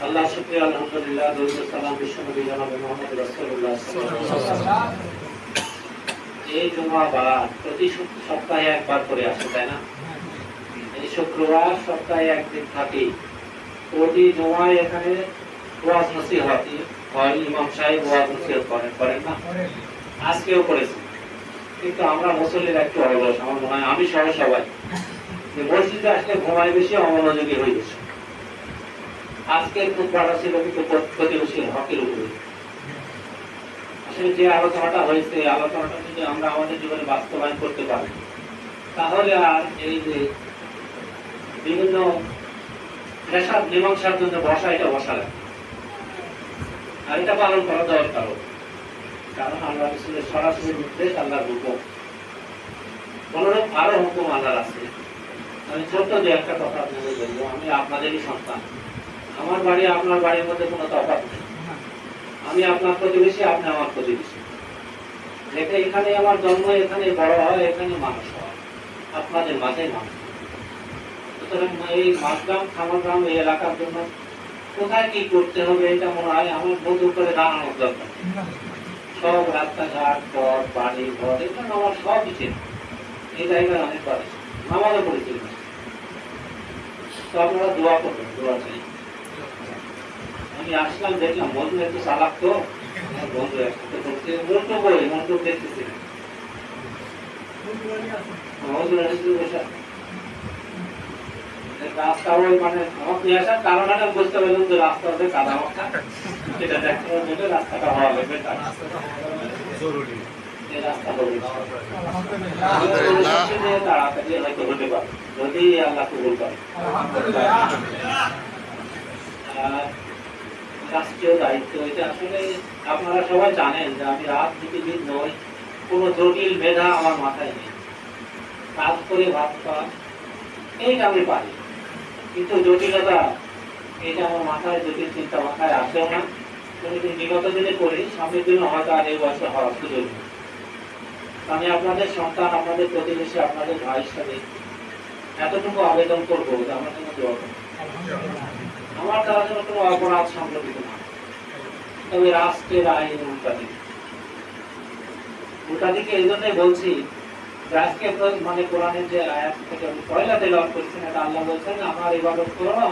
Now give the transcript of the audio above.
আল্লাহ শুকরিয়া, আলহামদুলিল্লাহ, দরুদ সালাম বিশ্বনবী জনাব মুহাম্মদ রাসূলুল্লাহ সাল্লাল্লাহু আলাইহি ওয়াসাল্লাম। এই জুমাবার প্রতি সপ্তাহে একবার করে আসে, তাই না? এই শুক্রবার সপ্তাহে একদিন থাকে। প্রতি জুমায় এখানে ওয়াজ নসিহত হয়, ইমাম সাহেব ওয়াজ নসিহত করেন না? আজকেও করেছেন। কিন্তু আমরা মুসল্লিরা একটু অলস, আমার মনে হয় আমি সহ সবাই যে মসজিদে আসলে ঘুমায় বেশি, অমনোযোগী হয়ে গেছে। আজকের খুতবাটা ছিল কিন্তু প্রতিবেশীর হকের উপরে। আসলে যে আলোচনাটা হয়েছে, আলোচনাটা যদি আমরা আমাদের জীবনে বাস্তবায়ন করতে পারি, তাহলে আর এই যে বিভিন্ন পেশার মীমাংসার জন্য এটা বসা লাগে, আর এটা পালন করা দরকার। কারণ আল্লাহ রাসূলের সরাসরি নির্দেশ, আল্লাহর হুকুম, অনুরূপ আরো হুকুম আল্লাহর আছে। আমি ছোট্ট যে একটা কথা আপনাদের বলবো, আমি আপনাদেরই সন্তান। আমার বাড়ি আপনার বাড়ির মধ্যে কোনো তফাৎ নেই। আমি আপনার প্রতিবেশী, আপনি আমার প্রতিবেশী। যেটা এখানে আমার জন্ম, এখানে বড় হয়, এখানে মানুষ হয়, আপনাদের মাঝে মানুষ। সুতরাং এই মাঝগ্রাম খামারগ্রাম এই এলাকার জন্য কোথায় কি করতে হবে, এটা মনে হয় আমার নতুন করে দাঁড়ানোর দরকার। সব রাস্তাঘাট, পথ, বাড়ি ঘর, এখানে আমার সব কিছু এই জায়গায় অনেক পারে, আমারও পরিচিত। তো আপনারা দোয়া করবেন, দোয়া চাই। আমি আসলাম, দেখলাম বন্ধু একটু চালাক, তো বন্ধু একসাথে করতে মন্টু বই মন্টু দেখতেছি রাস্তা ওই মানে আমার নিয়ে আসার কারণ আমি বুঝতে পারলাম যে রাস্তা ওদের কাদা মাখা, সেটা দেখতে হবে, রাস্তাটা হওয়া লাগবে জরুরি। তাড়াতাড়ি হয়তো হতে পারে যদি আল্লাহ কবুল করে। রাষ্ট্রীয় দায়িত্ব এটা আসলে আপনারা সবাই জানেন যে আমি রাজনীতিবিদ নই, কোনো জটিল মেধা আমার মাথায় নেই। কাজ করে ভাত খাওয়া এইটা আমি পারি, কিন্তু জটিলতা এটা আমার মাথায়, জটিল চিন্তা মাথায় আসেও না। কিন্তু বিগত দিনে করি, সামনের দিনে হয়তো আর এই বয়সে হওয়ার সুযোগ নেই। আমি আপনাদের সন্তান, আপনাদের প্রতিবেশী, আপনাদের ভাই হিসাবে এতটুকু আবেদন করবো যে আমার জন্য দোয়া করুন। আমার দ্বারা যেন কোনো অপরাধ সংঘটিত না, তবে রাষ্ট্রের আইন উল্টা দিকে এই জন্যই বলছি যে আজকে মানে কোরআনের যে আয়াত থেকে আমি পয়লা তেলাওয়াত করছি, এটা আল্লাহ বলছেন আমার ইবাদত করো।